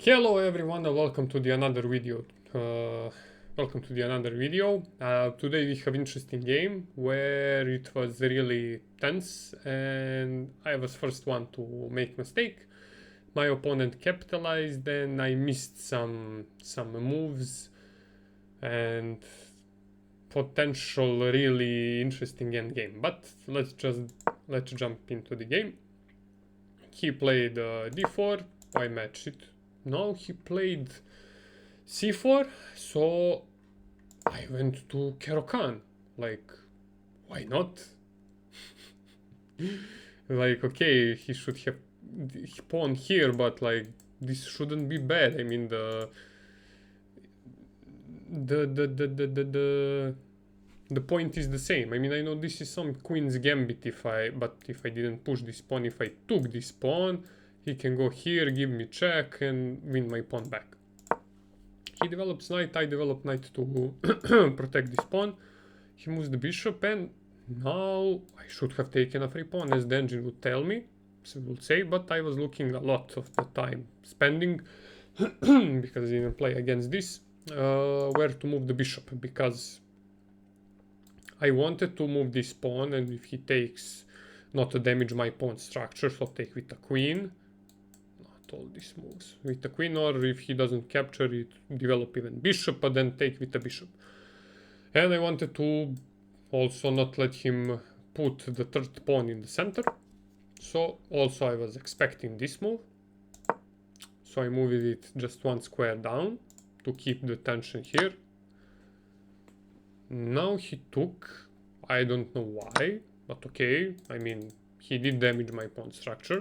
Hello everyone and welcome to the another video. Today we have interesting game where it was really tense and I was first one to make mistake. My opponent capitalized and I missed some moves and potential really interesting end game. But let's jump into the game. He played d4. I matched it. No, he played c4, so I went to Caro-Kann. Like, why not? Like, okay, he should have pawn here, but like, this shouldn't be bad. I mean, the point is the same. I mean, I know this is some queen's gambit but if I didn't push this pawn, if I took this pawn, he can go here, give me check, and win my pawn back. He develops knight, I develop knight to protect this pawn. He moves the bishop, and now I should have taken a free pawn, as the engine would tell me, would say, but I was looking a lot of the time spending, because I didn't play against this, where to move the bishop, because I wanted to move this pawn, and if he takes, not to damage my pawn structure, so take with a queen. Not all these moves. With a queen, or if he doesn't capture it, develop even bishop, but then take with a bishop. And I wanted to also not let him put the third pawn in the center. So also I was expecting this move. So I moved it just one square down to keep the tension here. Now he took, I don't know why, but okay, I mean, he did damage my pawn structure.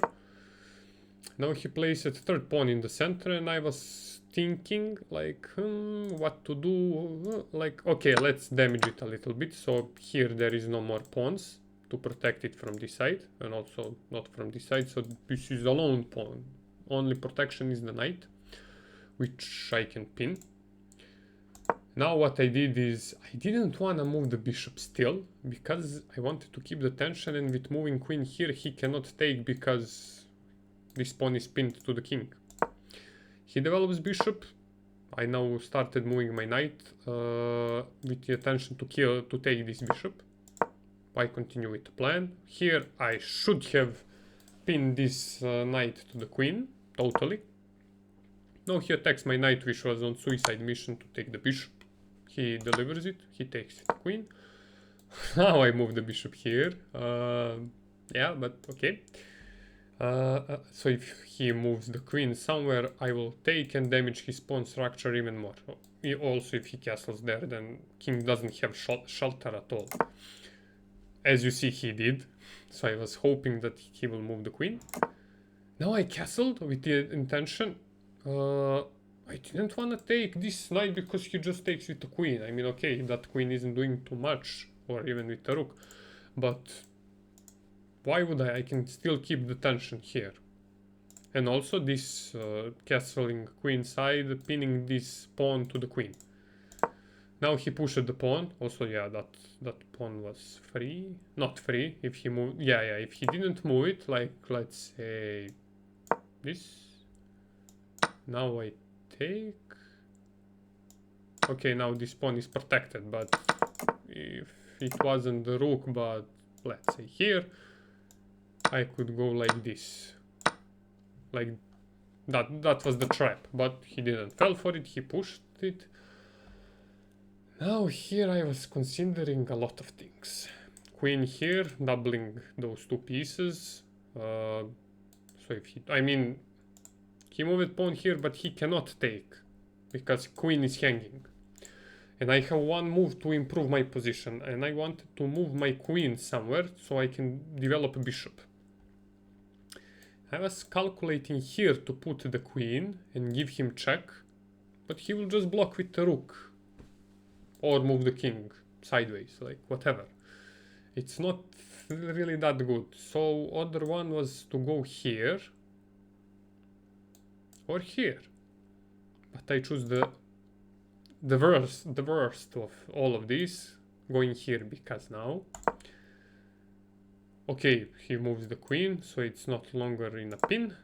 Now he placed a third pawn in the center, and I was thinking, like, what to do. Like, okay, let's damage it a little bit. So here there is no more pawns to protect it from this side, and also not from this side. So this is a lone pawn. Only protection is the knight, which I can pin. Now what I did is, I didn't want to move the bishop still, because I wanted to keep the tension, and with moving queen here, he cannot take, because this pawn is pinned to the king. He develops bishop. I now started moving my knight with the intention to take this bishop. I continue with the plan. Here I should have pinned this knight to the queen, totally. Now he attacks my knight, which was on suicide mission to take the bishop. He delivers it, he takes the queen. Now I move the bishop here. Yeah, but okay. So if he moves the queen somewhere, I will take and damage his pawn structure even more. Also, if he castles there, then king doesn't have shelter at all. As you see, he did. So I was hoping that he will move the queen. Now I castled with the intention. I didn't want to take this knight because he just takes with the queen. I mean, okay, that queen isn't doing too much, or even with the rook. But why would I? I can still keep the tension here. And also this castling queen side, pinning this pawn to the queen. Now he pushed the pawn. Also, yeah, that pawn was free. Not free. If he moved, yeah, if he didn't move it, like, let's say this. Now I take. Okay, now this pawn is protected, but if it wasn't the rook, but let's say here, I could go like this. Like that was the trap, but he didn't fall for it, he pushed it. Now here I was considering a lot of things. Queen here, doubling those two pieces. So if he, I mean, he moved pawn here, but he cannot take, because queen is hanging. And I have one move to improve my position, and I wanted to move my queen somewhere so I can develop a bishop. I was calculating here to put the queen and give him check, but he will just block with the rook. Or move the king sideways, like whatever. It's not really that good. So other one was to go here or here. But I choose the worst of all of these, going here, because now, okay, he moves the queen, so it's not longer in a pin.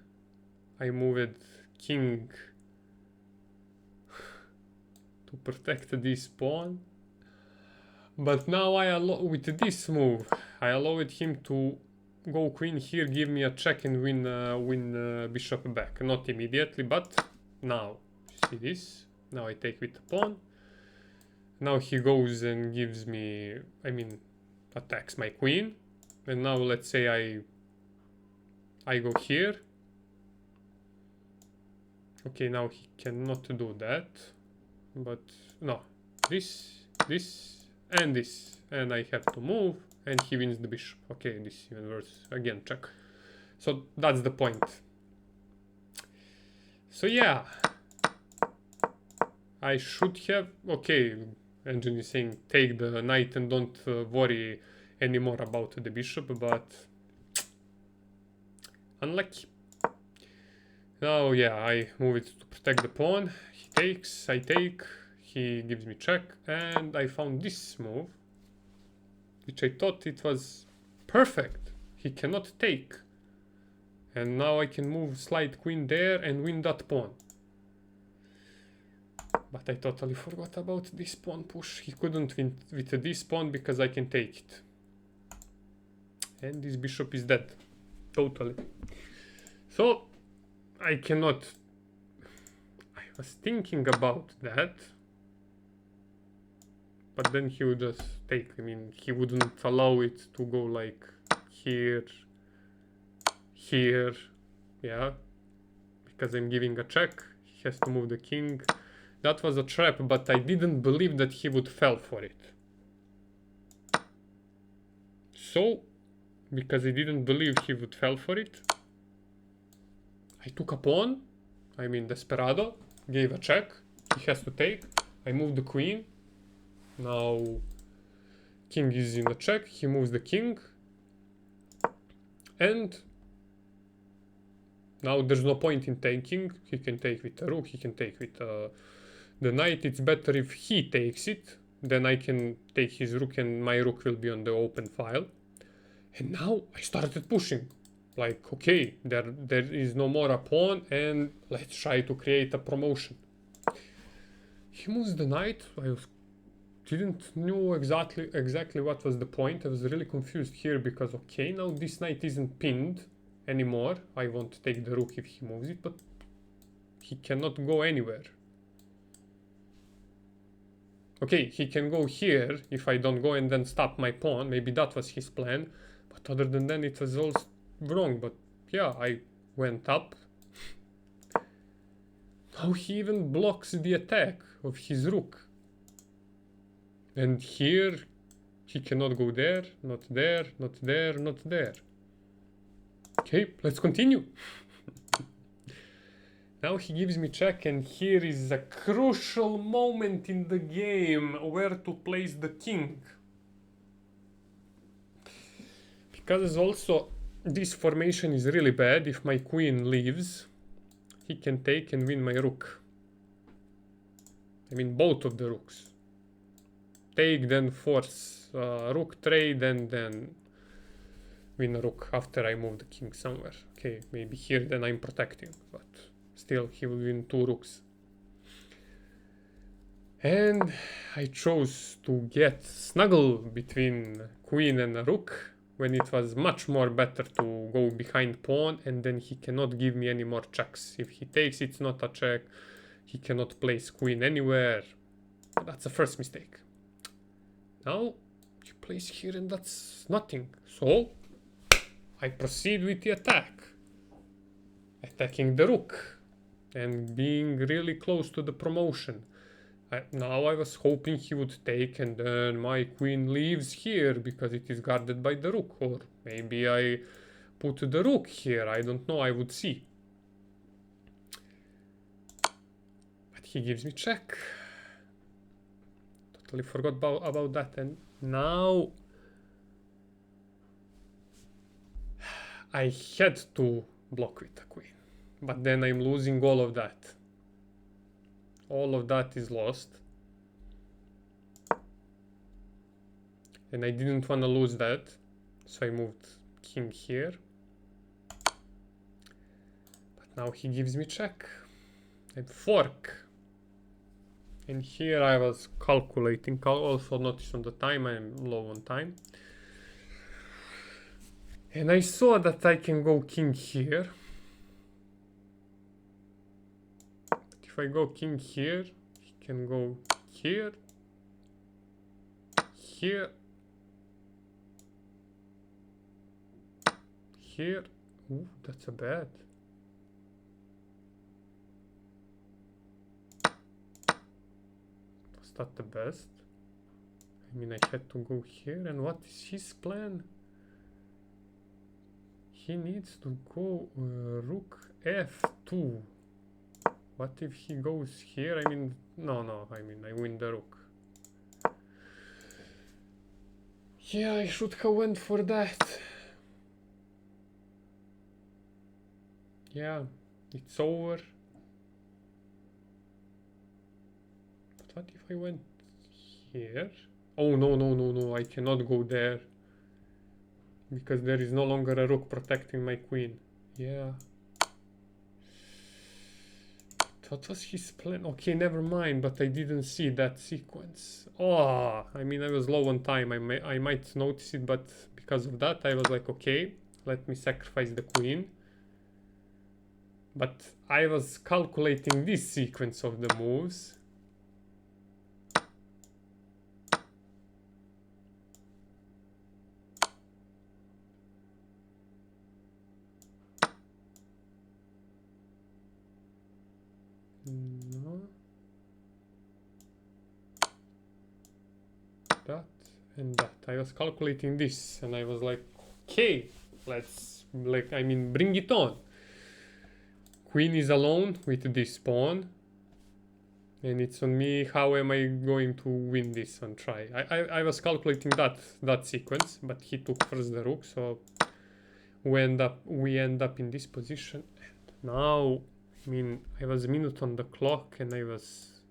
I moved king to protect this pawn. But now with this move, I allowed him to go queen here, give me a check and win bishop back. Not immediately, but now. See this? Now I take with the pawn. Now he goes and gives me, attacks my queen. And now let's say I go here. Okay, now he cannot do that. But no, this, and this. And I have to move, and he wins the bishop. Okay, this even worse. Again, check. So that's the point. So yeah, I should have, okay, engine is saying take the knight and don't worry anymore about the bishop, but unlucky. Now yeah, I move it to protect the pawn. He takes, I take, he gives me check, and I found this move, which I thought it was perfect. He cannot take. And now I can move slide queen there and win that pawn. But I totally forgot about this pawn push. He couldn't win with this pawn because I can take it. And this bishop is dead. Totally. So, I cannot... I was thinking about that. But then he would just take, he wouldn't allow it to go like here, here, yeah, because I'm giving a check, he has to move the king. That was a trap, but I didn't believe that he would fall for it. So, because I didn't believe he would fall for it, I took a pawn, desperado, gave a check, he has to take, I moved the queen. Now king is in the check, he moves the king, and now there's no point in taking. He can take with the rook, he can take with the knight. It's better if he takes it, then I can take his rook and my rook will be on the open file. And now I started pushing, like okay, there is no more a pawn, and let's try to create a promotion. He moves the knight. I didn't know exactly what was the point. I was really confused here because okay, now this knight isn't pinned anymore. I want to take the rook if he moves it, but he cannot go anywhere. Okay, he can go here if I don't go and then stop my pawn. Maybe that was his plan, but other than that it was all wrong. But yeah, I went up. Now he even blocks the attack of his rook. And here, he cannot go there, not there, not there, not there. Okay, let's continue. Now he gives me check, and here is a crucial moment in the game where to place the king. Because also, this formation is really bad. If my queen leaves, he can take and win my rook. Both of the rooks. Take, then force rook trade, and then win a rook after I move the king somewhere. Okay, maybe here then I'm protecting, but still he will win 2 rooks. And I chose to get snuggle between queen and a rook when it was much more better to go behind pawn, and then he cannot give me any more checks. If he takes, it's not a check. He cannot place queen anywhere. That's the first mistake. Now, you place here and that's nothing. So, I proceed with the attack. Attacking the rook. And being really close to the promotion. Now I was hoping he would take and then my queen leaves here because it is guarded by the rook. Or maybe I put the rook here. I don't know. I would see. But he gives me check. Totally forgot about that, and now I had to block with the queen, but then I'm losing all of that. All of that is lost, and I didn't want to lose that, so I moved king here. But now he gives me check. I fork. And here I was calculating, also notice on the time I'm low on time. And I saw that I can go king here. But if I go king here, he can go here, here, here. Ooh, that's a bad. Was that the best? I mean, I had to go here, and what is his plan? He needs to go rook f2. What if he goes here? I mean, no, I mean, I win the rook. Yeah, I should have went for that. Yeah, it's over. But what if I went here? Oh, no, I cannot go there. Because there is no longer a rook protecting my queen. Yeah. What was his plan? Okay, never mind, but I didn't see that sequence. Oh, I mean, I was low on time. I might notice it, but because of that, I was like, okay, let me sacrifice the queen. But I was calculating this sequence of the moves. No. That and that. I was calculating this and I was like, okay, let's, like, I mean, bring it on. Queen is alone with this pawn. And it's on me, how am I going to win this and try. I was calculating that sequence, but he took first the rook, so we end up in this position. And now, I mean, I was a minute on the clock and I was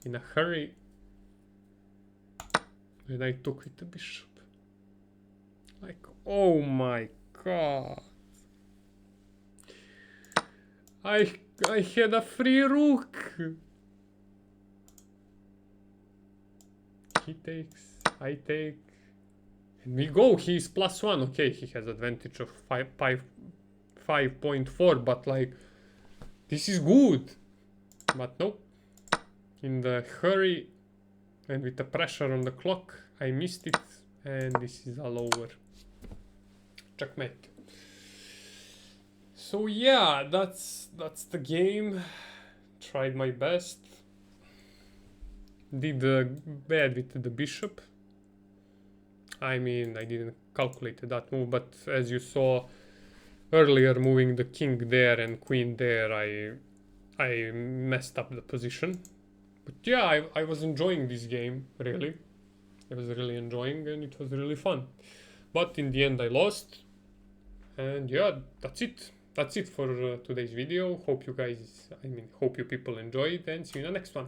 in a hurry. And I took with the bishop. Like, oh my god. I had a free rook. He takes, I take, and we go. He's +1. Okay, he has advantage of 5.4, but like, this is good. But nope. In the hurry and with the pressure on the clock, I missed it, and this is all over. Checkmate. So yeah, that's the game. Tried my best. Did bad with the bishop. I mean, I didn't calculate that move, but as you saw earlier, moving the king there and queen there, I messed up the position. But yeah, I was enjoying this game, really. I was really enjoying and it was really fun. But in the end I lost. And yeah, that's it. That's it for today's video. Hope you guys, hope you people enjoyed and see you in the next one.